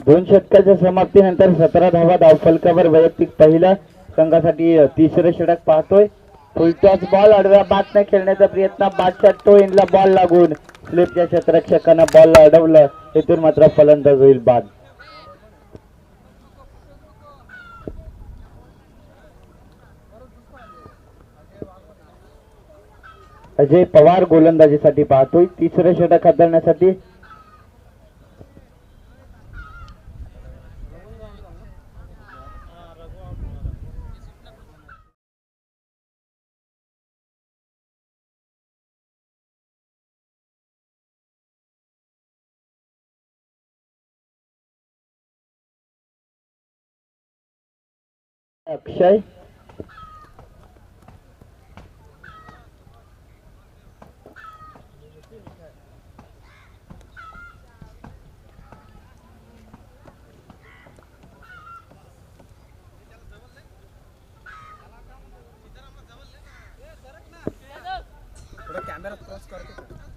दोन षटकाच्या समाप्तीनंतर 17 धावा धावफलकावर वैयक्तिक पहिला संघासाठी तिसरे षटक पाहतोय. फुलटॉस बॉल आडव्या बाद न खेळण्याचा प्रयत्न. बादशाह टोईनला बॉल लागून स्लिपच्या क्षेत्ररक्षकांना बॉल अडवलं. इथून मात्र फलंदाज होईल बाद. अजय पवार गोलंदाजीसाठी पाहतोय तिसरे षटक हाताळण्यासाठी. अक्षय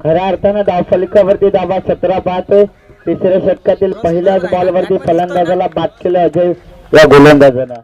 खऱ्या अर्थानं धावफलकावरती धावा 17 पाहतोय. तिसऱ्या षटकातील पहिल्याच बॉलवरती फलंदाजाला बाद केलं अजय या गोलंदाजानं.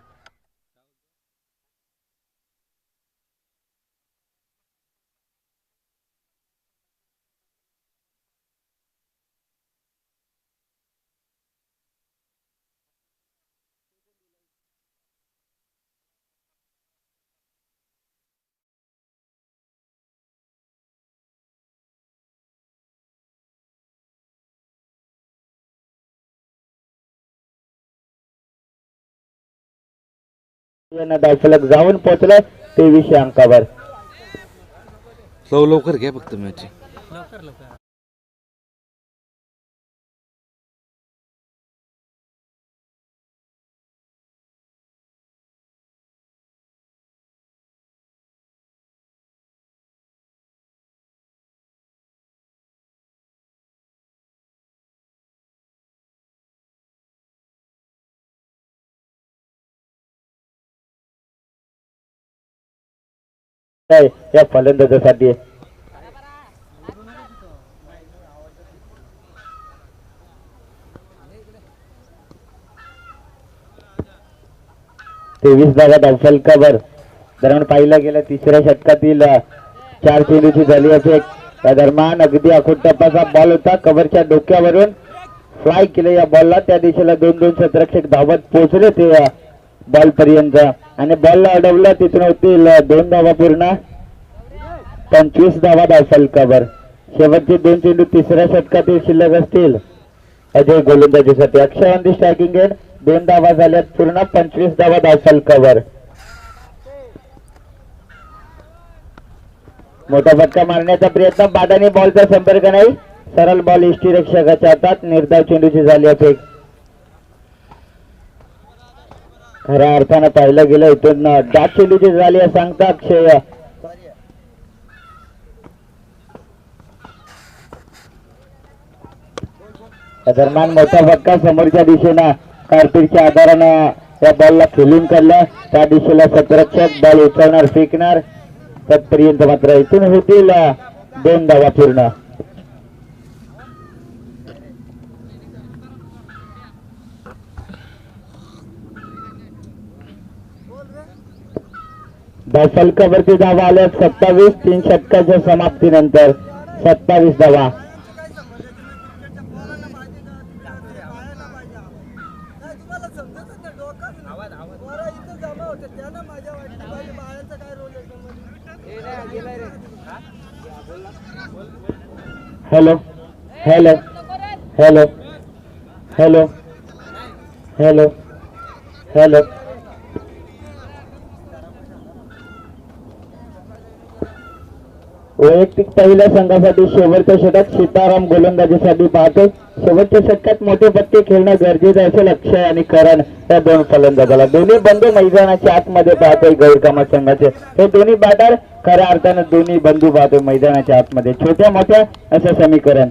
धावफलक जाऊन पोहोचलं 23 अंकावर. लवकर घ्या फक्त मॅच. या फलंदाजासाठी 23 धावा धावफलकावर. दरम्यान पाहिलं गेलं तिसऱ्या षटकातील 4 चेंडूची झाली असे. त्या दरम्यान अगदी आखूड टप्पाचा बॉल होता. कव्हरच्या डोक्यावरून फ्लाय केलं या बॉलला. त्या दिशेला 2 क्षेत्ररक्षक धावत पोहोचले ते बॉल पर्यंत आणि बॉलला अडवलं. तिथून होतील 2 धावा पूर्ण. 25 धावा धावफलकावर. शेवटचे 2 चेंडू तिसऱ्या षटकातील शिल्लक असतील अजय गोलंदाजीसाठी. अक्षय स्ट्रायकिंग एंड 2 धावा झाल्यात पूर्ण. 25 धावा धावफलकावर. मोठा फटका मारण्याचा प्रयत्न. बादानी बॉलचा संपर्क नाही. सरळ बॉल यष्टीरक्षकाच्या हातात. निर्धाव चेंडूची झाली अपेक. खऱ्या अर्थानं पाहिलं गेलं इथून डाक चेंडूची झाली असं सांगता अक्षय. दरम्यान मोठा फटका समोरच्या दिशेनं कार्पेटच्या आधारानं या बॉलला खेळून काढलं. त्या दिशेला क्षेत्ररक्षक बॉल उचलणार फेकणार. तत्पर्यंत मात्र इथून होतील 2 धावा पूर्ण. धावफलकावरती धावा आल्या 27. 3 षटकाच्या समाप्तीनंतर 27 धावा. Hello hello hello hello hello hello. वैयक्तिक पहिल्या संघासाठी शेवटचं षटक सीताराम गोलंदाजीसाठी पाहतो. शेवटच्या षटकात मोठे पत्ते खेळणं गरजेचं असेल. अक्षय आणि करण या 2 फलंदाजाला. दोन्ही बंधू मैदानाच्या आतमध्ये पाहतोय गैरकामा संघाचे. हे दोन्ही बॅटर खऱ्या अर्थानं दोन्ही बंधू पाहतोय मैदानाच्या आतमध्ये. छोट्या मोठ्या असं समीकरण.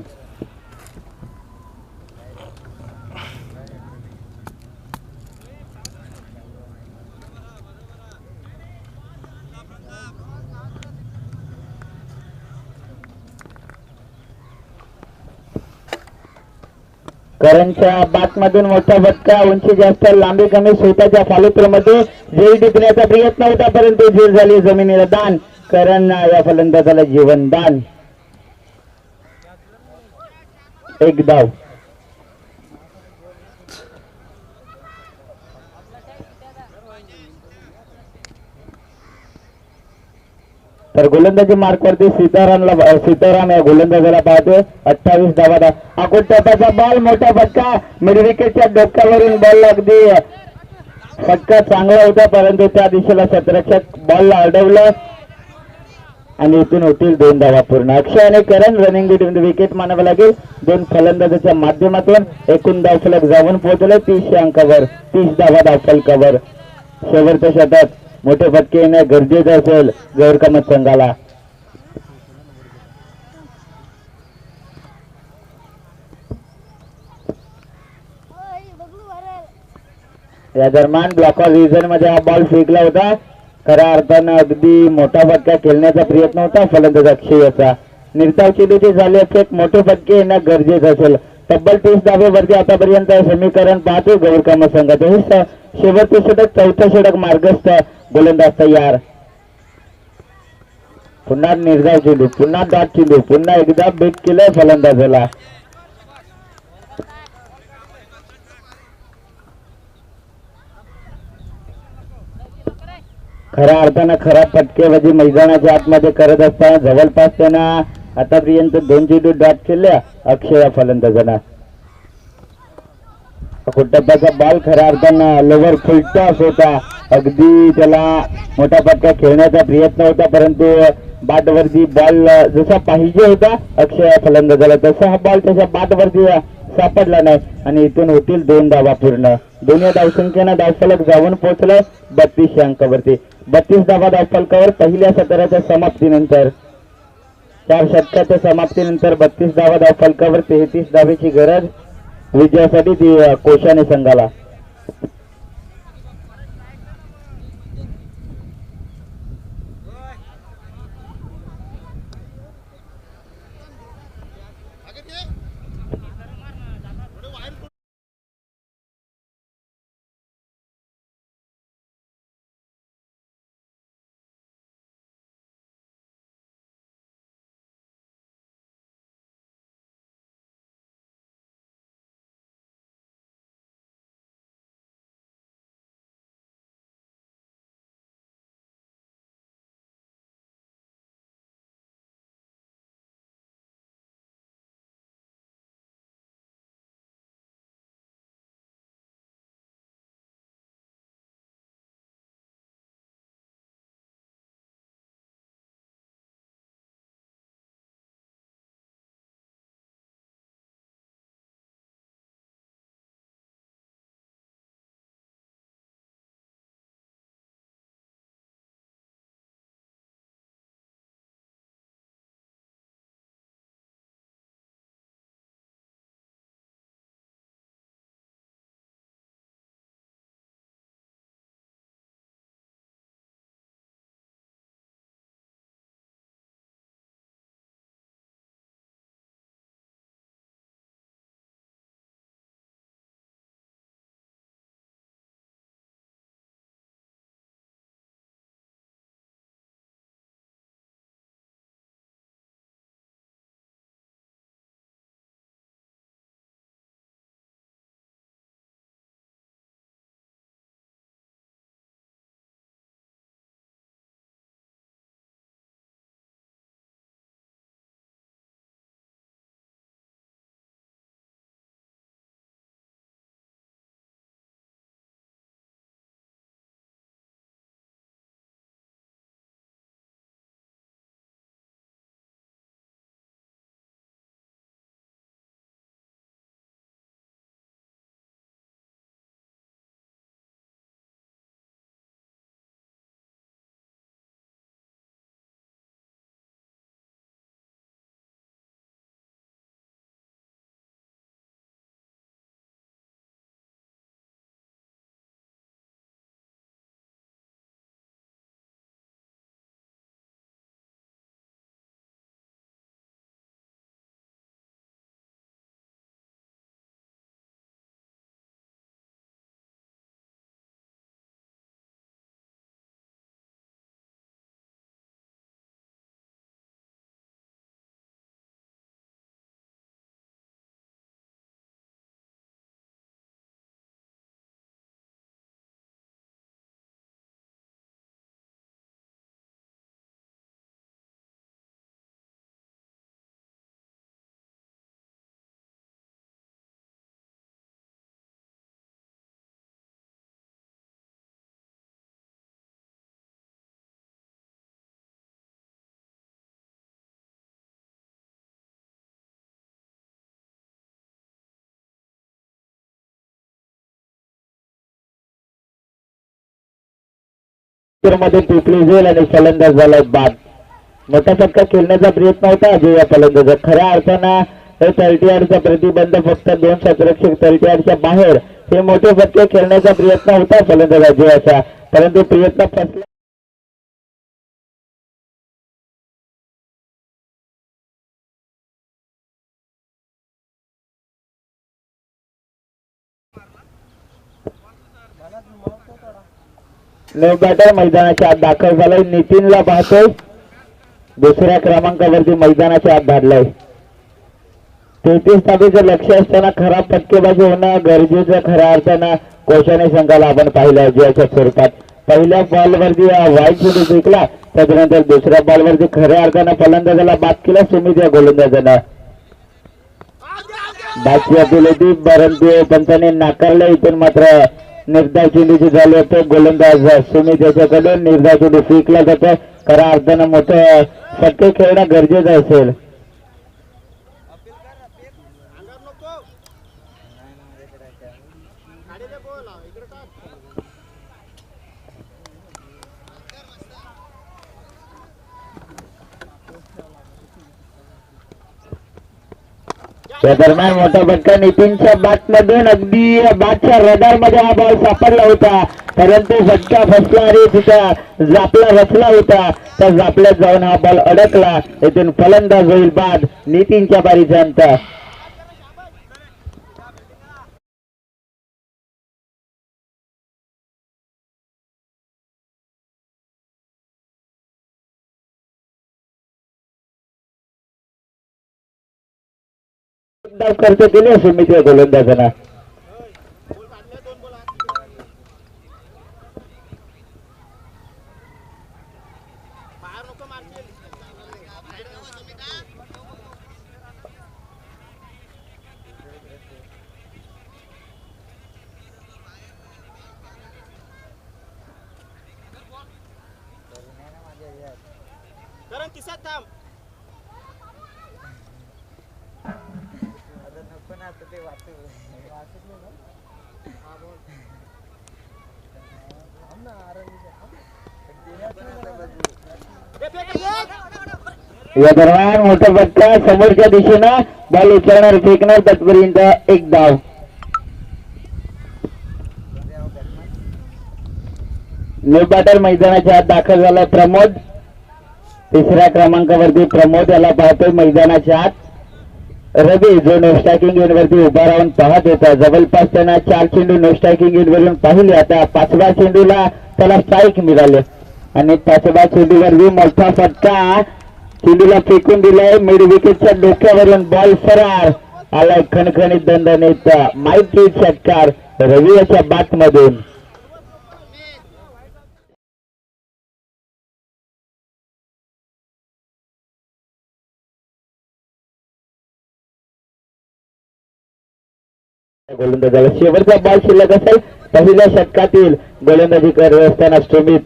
करणच्या बाटमधून मोठा फटका, उंची जास्त, लांबी कमी, स्वतःच्या फॉलोथ्रोमध्ये झेल टिपण्याचा प्रयत्न होता परंतु झेल झाली जमिनीला दान. करण या फलंदाजाला जीवनदान. एक धाव. तर गोलंदाजी मार्कवरती सीताराम या गोलंदाजाला पाहतोय. 28 धावा. अकोट टप्प्याचा बॉल, मोठा फटका, मिड विकेटच्या डोक्यावरून बॉल, अगदी फटका चांगला होता परंतु त्या दिशेला क्षेत्ररक्षक बॉलला अडवलं आणि इथून होतील 2 धावा पूर्ण. अक्षय आणि करण रनिंग बिटवीन द विकेट मानावं लागेल. 2 फलंदाजाच्या माध्यमातून एकूण धावफलक जाऊन पोहोचले 30 अंकावर. 30 धावा धावफलकावर. शेवटच्या षटकात मोठे फटके येणे गरजेचं असेल गौरकामत संघाला. या दरम्यान ब्लॉक ऑफ रिझन मध्ये हा बॉल फेकला होता. खऱ्या अर्थानं अगदी मोठा फटका खेळण्याचा प्रयत्न होता फलंदाज अक्षय याचा. निर्धाव चेंडूचे झाले एक मोठे फटके येणं गरजेचं असेल. तब्बल 30 धावेवरती आतापर्यंत समीकरण पाहतो गौरकाम संघाचं. हे शेवटचे षटक, चौथं षटक मार्गस्थ. गोलंदाज तयार. पुन्हा निर्धाव चेंडू, पुन्हा डॉट चेंडू, पुन्हा एकदा बेट केलंय फलंदाजाला. खऱ्या अर्थानं खराब फटकेबाजी मैदानाच्या आतमध्ये करत असताना जवळपास त्यांना आतापर्यंत 2 चेंडू डॉट केल्या अक्षय फलंदाजांना. कुटप्पाचा बॉल खऱ्या अर्थानं लोवर फुल टॉस होता. अगदी त्याला मोठा फटका खेळण्याचा प्रयत्न होता परंतु बाटवरती बॉल जसा पाहिजे होता अक्षय फलंदाजाला तसा हा बॉल त्याच्या बाटवरती सापडला नाही आणि इथून होतील 2 धावा पूर्ण. दोन्ही धावसंख्येनं धावफलक जाऊन पोहोचलं 32 अंकावरती. 32 धावा धावफलकावर पहिल्या सत्राच्या समाप्तीनंतर. 4 षटकाच्या समाप्तीनंतर 32 धावा धावफलकावर. 33 धावेची गरज विजयासाठी ती कोशाने संघाला. मध्ये पिपली जाईल आणि फलंदाज झालाय बाद. मोठा फटका खेळण्याचा प्रयत्न होता अजय या फलंदाजा. खऱ्या अर्थानं हे 30 प्रतिबंध फक्त 2 शतरक्षक 30 बाहेर हे मोठे फटके खेळण्याचा प्रयत्न होता फलंदाज अजयाचा, परंतु प्रयत्न फसला. न्यू बॅटर मैदानाच्या आत दाखल झालाय. नितीनला पाहतोय दुसऱ्या क्रमांकावरती मैदानाच्या आत धाडलाय. 33 धावेचं लक्ष असताना खराब फटकेबाजी होणं गरजेचं खऱ्या अर्थानं कोशाने संघाला आपण पाहिलं अजयाच्या स्वरूपात. पहिल्या बॉलवरती वाईट चेंडू जिंकला, त्याच्यानंतर दुसऱ्या बॉलवरती खऱ्या अर्थानं फलंदाजाला बाद केला सुमित या गोलंदाजानं. बादची अपील होती परंतु पंचाने नाकारलं. इथून मात्र निर्धाव चेंडूची झाली होते. गोलंदाज सुमित याच्याकडून निर्धाव चेंडू फेकला जातो. खऱ्या अर्थानं मोठं फटके खेळणं गरजेचं असेल. या दरम्यान मोठा फटका नितीनच्या बॅट मधून अगदी बॅटच्या रडार मध्ये हा बॉल सापडला होता, परंतु फटका फसला आणि तिचा जापला रचला होता. त्या जापल्यात जाऊन हा बॉल अडकला. इथून फलंदाज होईल बाद. नितीनच्या बारीचा अंत. खर्च केले सुमित या गोलंदाजांना. या दरम्यान मोठा फटका समोरच्या दिशेनं बॉल उचलणार फेकणार तत्पर्यंत एक धाव. न्यू बॅटर मैदानाच्या आत दाखल झाला प्रमोद. तिसऱ्या क्रमांकावरती प्रमोद याला पाहतोय मैदानाच्या आत. रवी जो नो स्ट्रायकिंग एंडवरती उभा राहून पाहत होता. जवळपास त्यांना 4 चेंडू नो स्ट्रायकिंग एंडवरून पाहिले. आता 5व्या चेंडूला त्याला स्ट्राईक मिळाले आणि 5व्या चेंडूवरती मोठा फटका चेंडूला फेकून दिलाय. मिड विकेटच्या डोक्यावरून बॉल फरार आलाय. खणखणीत दणदणीत माहिती षटकार रवी याच्या बॅट मधून. गोलंदाजाला शेवटचा बॉल शिल्लक असेल. पहिल्या षटकातील गोलंदाजी करत असताना सुमित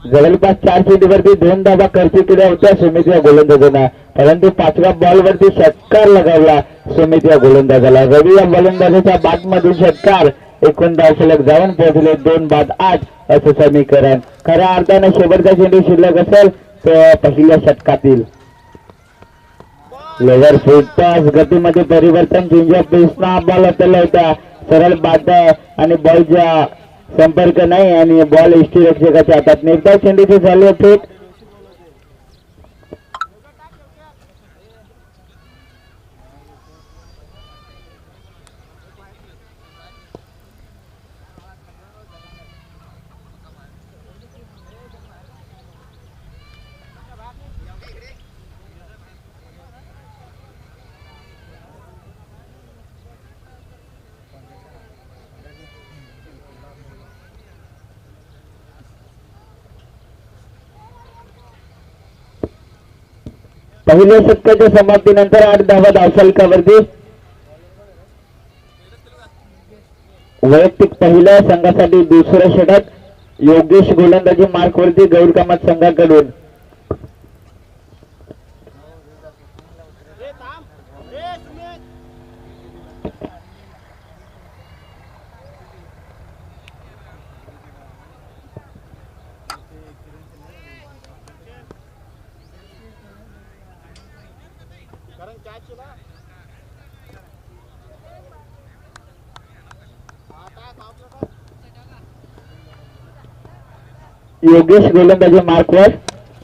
जवळपास 4 चेंडूवरती 2 धावा खर्च केल्या होत्या सुमित या गोलंदाजांना, परंतु 5व्या बॉलवरती षटकार लगावला सुमित या गोलंदाजाला. रवी या गोलंदाजाच्या बॅट मधून षटकार. एकूण धाव शिल्लक जाऊन पोहोचले 2-8 असं समीकरण. खऱ्या अर्थाने शेवटचा चेंडू शिल्लक असेल तर पहिल्या षटकातील. लेवर फुट टॉस गतीमध्ये परिवर्तन. चेंज ऑफ पेसना बॉल हाताला होता. सरळ बॅट आणि बॉलच्या संपर्क नाही आणि बॉल यष्टीरक्षकाच्या हातात. निर्धाव चेंडूचे झाले फेक. पहिल्या षटकाच्या समाप्तीनंतर 8 धावा धावफलकावरती. वैयक्तिक पहिल्या संघासाठी दुसरं षटक योगेश गोलंदाजी मार्कवरती गौर कामत संघाकडून. योगेश गोलंदाजी मार्कवर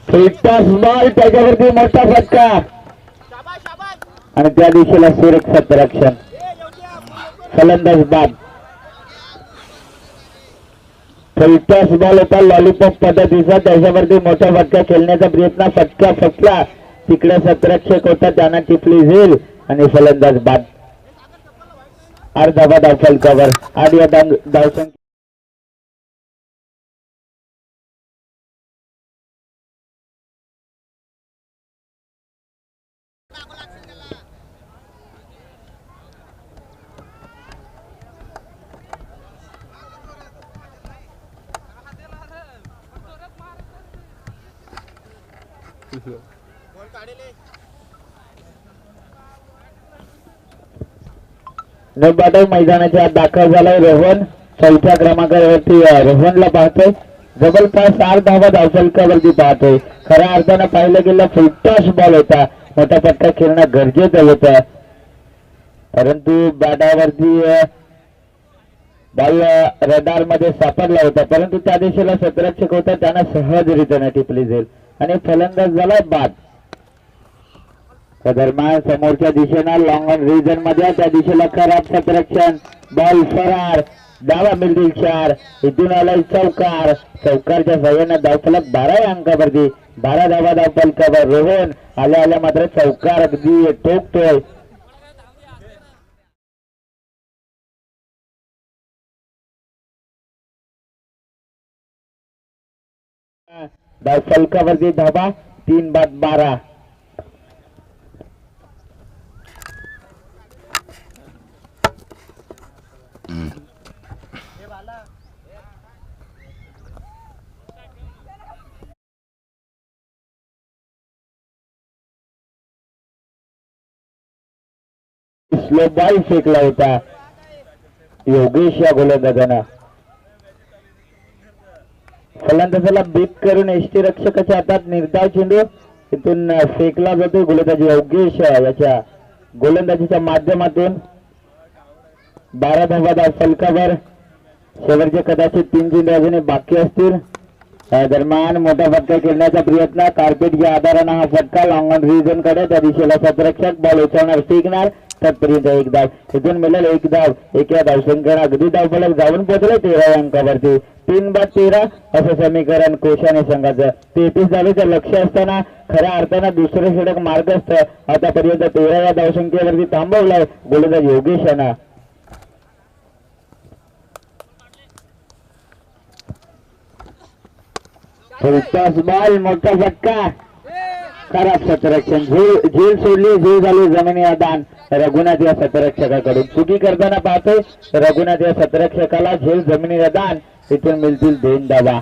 फिल्टर्स बॉल त्याच्यावरती मोठा फटका आणि त्या दिशेला सुरेख क्षेत्ररक्षण फलंदाज बाद. फिल्टर्स बॉल होता लॉलीपॉप पद्धतीचा त्याच्यावरती मोठा फटका खेळण्याचा प्रयत्न फटका फटला तिकडे क्षेत्ररक्षक होता त्यांना टिपली झेल आणि फलंदाज बाद. अर्धा धाव फलकावर 8 या धावसंख्या नवबाटव मैदानाच्या आत दाखल झालाय रोहन. चौथ्या क्रमांकावरती रोहनला पाहतोय. जबरदस्त 8 धावा धावफलकावरती पाहतोय. खऱ्या अर्थानं पाहिलं गेलं फुलटॉस बॉल होता. मोठा फटका खेळणं गरजेचं होतं परंतु बॅटावरती बॉल रडार मध्ये सापडला होता परंतु त्या दिशेला क्षेत्ररक्षक होता त्यांना सहजरित्याने टिपली जाईल आणि फलंदाज झाला बाद. दरम्यान समोरच्या दिशेनं लॉंग ऑन रिजन मध्ये त्या दिशेला खराब क्षेत्ररक्षण बॉल फरार. धावा मिळतील 4. इथून आलाय चौकार. चौकारच्या सहाय्यानं धावफलक 12 अंकावरती 12 धावा धावफलकावर. रोहन आल्या आल्या मात्र चौकार अगदी ठोकतोय. धावफलकावरती धावा 3 बाद 12. स्लो बॉल फेकला होता योगेश या गोलंदाजानं. फलंदाजाला बीट करून एसटी रक्षकाच्या हातात निर्धाव चेंडू इथून फेकला जातो. गोलंदाजी योगेश याच्या गोलंदाजीच्या माध्यमातून 12 धावा धावफलकावर. शेवटचे कदाचित 3 चेंडू अजूनही बाकी असतील. दरम्यान मोठा फटका खेळण्याचा प्रयत्न कार्पेटच्या आधारानं हा फटका लॉंग ऑन रिजन कडे त्या दिशेला क्षेत्ररक्षक बॉल उचलणार फेकणार तत्पर्यंत 1 धाव. इथून मिळेल 1 धाव. एका धावसंख्येनं अगदी धावफलक जाऊन पोहोचले 13 अंकावरती 3 बाद 13 असं समीकरण कोशाने संघाचं. 33 धावेचं लक्ष असताना खऱ्या अर्थानं दुसरं षटक मार्गस्थ आतापर्यंत 13 या धावसंख्येवरती थांबवलाय गोलंदाज योगेश यांना. बॉल मोठा फटका खराब क्षेत्ररक्षण झेल सोडली. झेल झाली जमिनी आदान रघुनाथ या क्षेत्ररक्षकाकडून. चुकी करताना पाहतोय रघुनाथ या क्षेत्ररक्षकाला झेल जमिनी आदान. इथून मिळतील 2 धावा.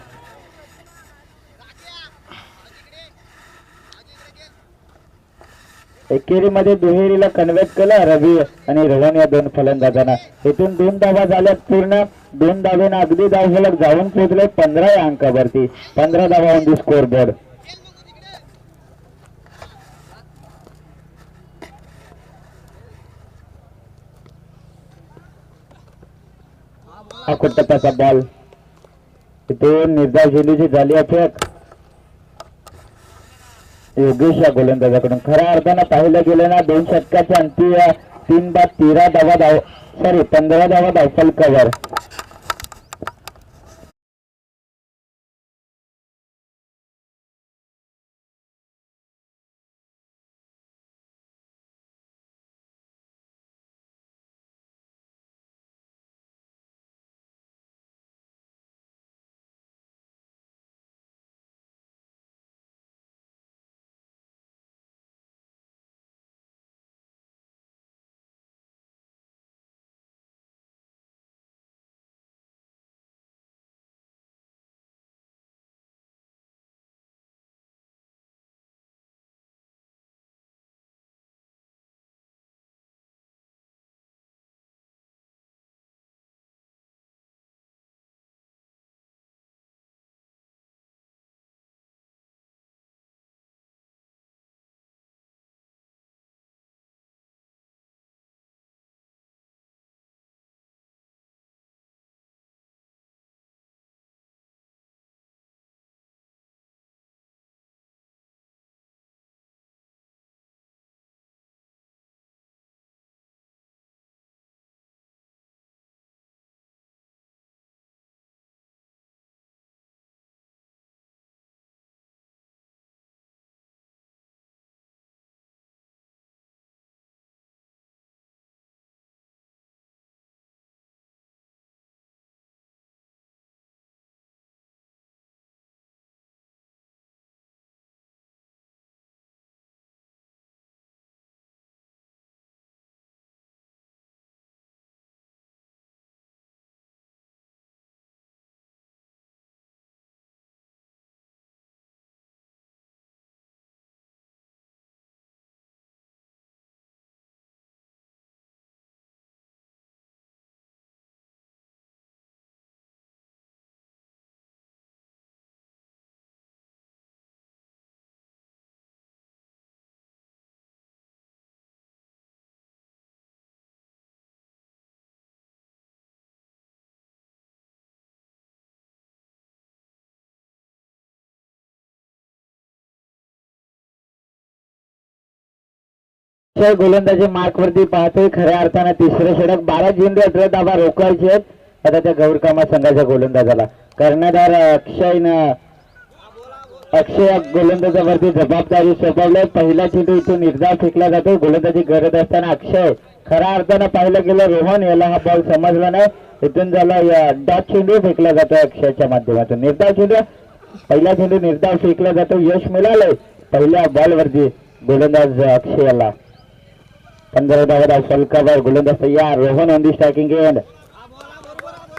एकेरीमध्ये दुहेरीला कन्व्हर्ट केलं रवी आणि रोहन या 2 फलंदाजांना. इथून 2 धावा झाल्यात पूर्ण. 2 धावेनं अगदी धावफलक जाऊन पोहोचले 15 या अंकावरती. 15 धावा ऑन दी स्कोर बोर्ड. टप्प्याचा बॉल इथून निर्धाव झेंडूची झाली अफेक योगेश या गोलंदाजाकडून. खऱ्या अर्थानं पाहिलं गेलं ना 2 षटकाच्या अंती 3 बाद 13 धावा 15 धावा धावफलकावर. गोलंदाजी मार्क वरती पाहतोय खऱ्या अर्थानं तिसरे षटक 12 चेंडू 18 धावा रोखायचे आहेत आता त्या गौरकामा संघाच्या गोलंदाजाला कर्णधार अक्षय गोलंदाजावरती जबाबदारी सोपवली पहिला चेंडू इथून निर्धार फेकला जातो गोलंदाजी करत असताना अक्षय खऱ्या अर्थानं पाहिलं गेलं रोहन याला हा बॉल समजला नाही इथून झाला डॉट चेंडू फेकला जातो अक्षयच्या माध्यमातून निर्धार चेंडू पहिला चेंडू निर्धार फेकला जातो यश मिळालंय पहिल्या बॉलवरती गोलंदाज अक्षयाला 15 धावा फलकावर गोलंदाज तयार Rohan on the striking end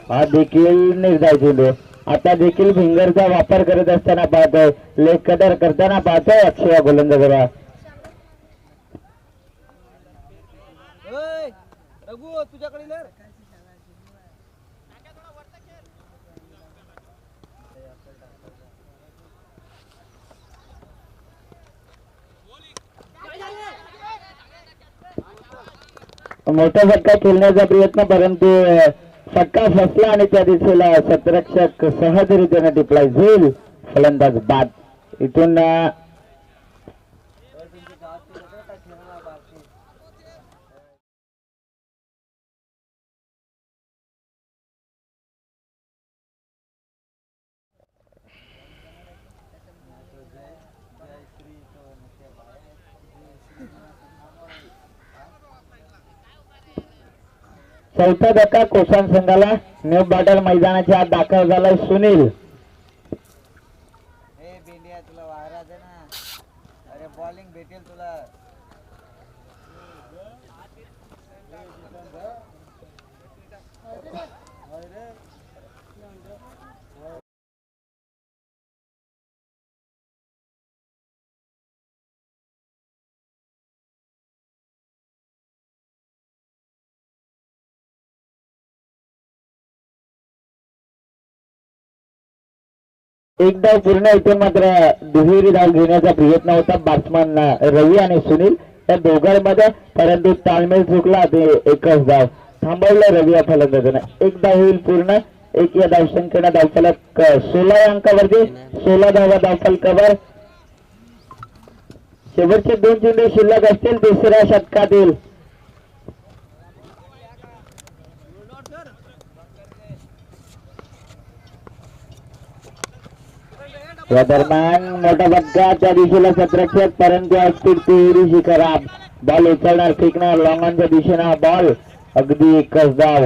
हा देखील निर्धार चेंडू आता देखील फिंगरचा वापर करत असताना पाहतोय लेग कटर करताना पाहतोय अक्षय गोलंदाजाला मोठा फटका खेळण्याचा प्रयत्न परंतु फटका फसला आणि त्या दिशेला शतरक्षक सहजरित्याने टिपलाय झेल फलंदाज बाद इथून चौथा धक्का कोसान संघाला न्यू बॅटल मैदानाच्या आत दाखल झालाय सुनील तुला वारा दे ना अरे बॉलिंग भेटेल तुला एक डाव पूर्ण इथून मात्र दुहेरी डाव घेण्याचा प्रयत्न होता बॅट्समन रवी आणि सुनील या दोघांमध्ये परंतु ताळमेळ चुकला ते एकच डाव थांबवलं रवी या फलंदाजानं एक डाव होईल पूर्ण एक या धावसंख्येनं धावफलक 16 अंकावरती 16 धावा धावफलकावर शेवटचे 2 चेंडू शिल्लक असतील तिसऱ्या षटकातील या दरम्यान मोठा फटका त्या दिशेला शतरक्षक परंतु स्पीड थोडीशी खराब बॉल उचलणार फेकणार लॉंग ऑनच्या दिशेने हा बॉल अगदी एकच धाव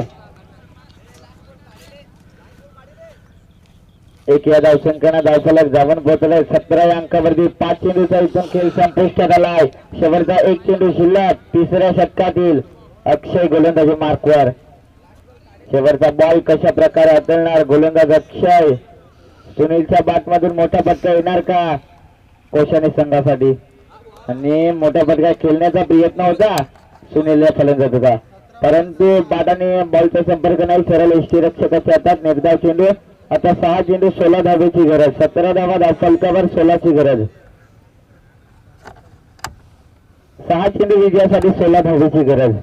एक या धावसंख्येनं धावफलक जाऊन पोहोचलाय 17 अंकावरती 5 चेंडूचा इथून खेळ संपुष्टात आलाय शेवटचा एक चेंडू शिल्लक तिसऱ्या षटकातील अक्षय गोलंदाजी मार्कवर शेवटचा बॉल कशा प्रकारे हाताळणार गोलंदाज अक्षय सुनीलच्या बॅटमधून मोठा फटका येणार का कोशानी संघासाठी आणि मोठा फटका खेळण्याचा प्रयत्न होता सुनील या फलंदाजाचा परंतु बॅटाने बॉलचा संपर्क नाही सरळ यष्टीरक्षकाच्या हातात निर्धाव चेंडू आता 6 चेंडू 16 धावेची गरज 17 धावा धावफलकावर 16 ची गरज 6 चेंडू विजयासाठी 16 धावेची गरज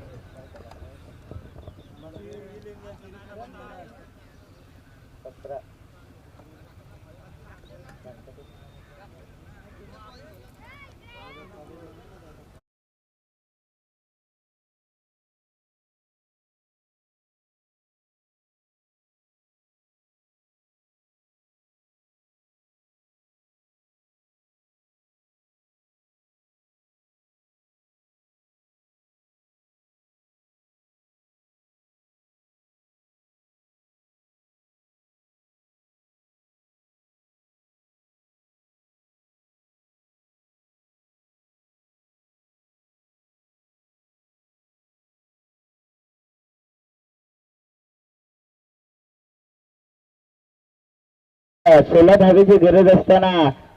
सोला धावेची गरज असताना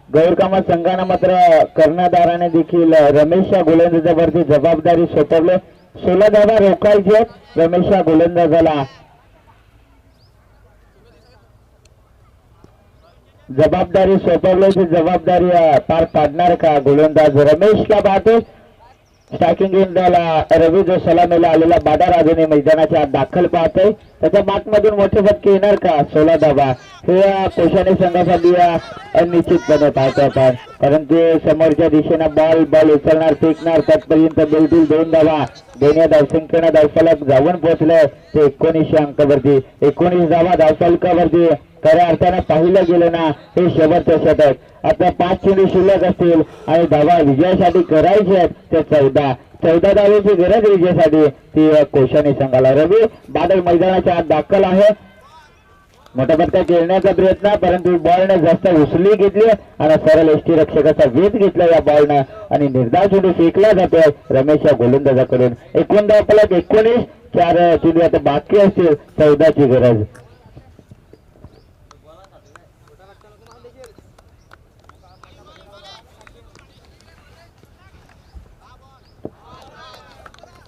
गौरकामा संघानं मात्र कर्णधाराने देखील रमेश या गोलंदाजावरती जबाबदारी सोपवली 16 धावा रोखायची रमेश या गोलंदाजाला जबाबदारी सोपवल्याची जबाबदारी पार पाडणार का गोलंदाज रमेशला पाहतो स्ट्रायकिंग इंडियाला रवी जो सलामीला आलेला बाडा राजूने मैदानाच्या आत दाखल पाहतोय. त्याच्या मधून मोठे फटके येणार का? 16 धावा हे कोशाने संघासाठी निश्चितपणे पाहतो आपण. परंतु समोरच्या दिशेनं बॉल उचलणार फेकणार तत्पर्यंत मिळतील 2 धावा. दोन्ही धावसंख्येनं धावफलक जाऊन पोहोचले ते 19 अंकावरती. 19 धावा धावफलकावरती. खऱ्या अर्थानं पाहिलं गेलं ना हे शेवटचं षटक. आता 5 चेंडू शिल्लक असतील आणि धावा विजयासाठी करायचे आहेत ते 14 धावेची गरज विजयासाठी ती कोशाने संघाला. रवी बादल मैदानाच्या आत दाखल आहे. मोठा फटका खेळण्याचा प्रयत्न परंतु बॉलने जास्त उसली घेतली आणि सरळ एसटी रक्षकाचा वेध घेतला या बॉलनं आणि निर्धाव चेंडू फेकला जातोय रमेश या गोलंदाजाकडून. 19 धावफलक 19. 4 चेंडू आता बाकी असतील. 14ची गरज.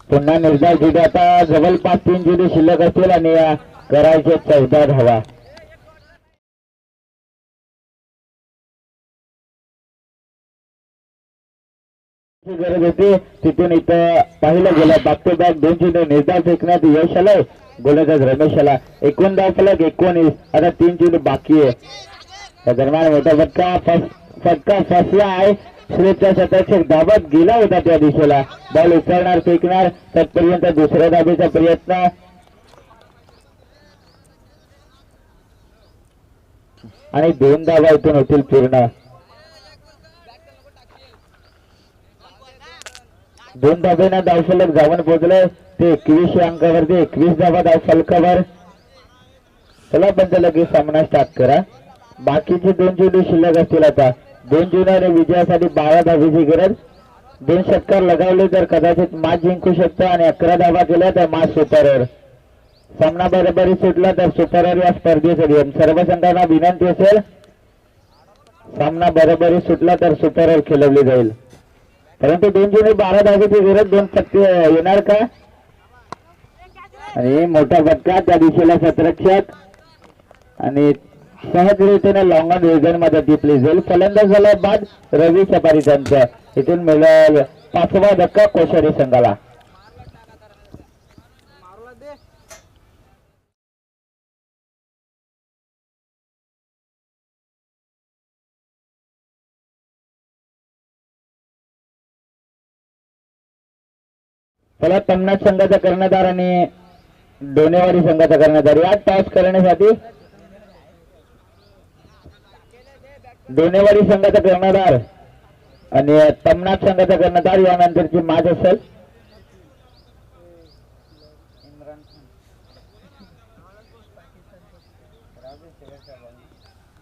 पुन्हा निर्धाव चेंडू. आता जवळपास 3 चेंडू शिल्लक असतील आणि करायचे 14 धावा. गरज होती तिथून इथं पाहिलं गेलं बॅक टू बॅक 2 चेंडू निर्धाव फेकण्यात यश आलंय गोलंदाज रमेशला. 19 धावफलक 19. आता 3 चेंडू बाकी आहे. त्या दरम्यान मोठा फटका फसला आहे. श्रेयचा शतक धावत गेला होता त्या दिशेला. बॉल उचलणार फेकणार तत्पर्यंत दुसऱ्या धाबेचा प्रयत्न आणि 2 धावा इथून होतील पूर्ण. 2 धाब्यानं धावफलक जाऊन पोहोचले ते 21 अंकावरती. 21 धावा धावफलकावर. चला पण लगेच सामना स्टार्ट करा. बाकीचे 2 चेंडू शिल्लक असतील. आता 2 चेंडूने विजयासाठी 12 धावेची गरज. 2 षटकार लगावले तर कदाचित मॅच जिंकू शकतो आणि 11 धावा केल्या तर मॅच सुपरवर. सामना बरोबरी सुटला तर सुपरवर या स्पर्धेचा नियम. सर्व संघांना विनंती असेल सामना बरोबरी सुटला तर सुपरवर खेळवली जाईल. परंतु 2 चेंडू 12 धावेची गरज. 2 फटके येणार का? आणि मोठा फटका त्या दिशेला शतरक्षक आणि सहजरित्याने लॉंग ऑन वेगन मध्ये टिपली जाईल. फलंदाज झाला बाद रवी सफारी त्यांचा. इथून मिळेल 5वा धक्का कोशारी संघाला. चला तमनाथ संघाचा कर्णधार आणि डोनेवाडी संघाचा कर्णधार या टॉस करण्यासाठी डोनेवाडी संघाचा कर्णधार आणि तमनाथ संघाचा कर्णधार यानंतरची मॅच असेल.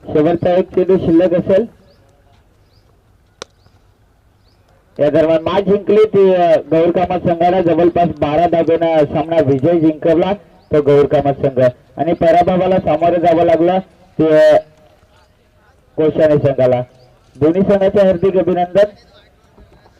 शेवटचा 1 चेंडू शिल्लक असेल. या दरम्यान मॅच जिंकली ती गौरकामत संघाला. जवळपास 12 धाब्यानं सामना विजय जिंकवला तो गौरकामत संघ आणि पराभवाला सामोरं जावं लागलं ते कोशाने संघाला. दोन्ही संघाचे हार्दिक अभिनंदन.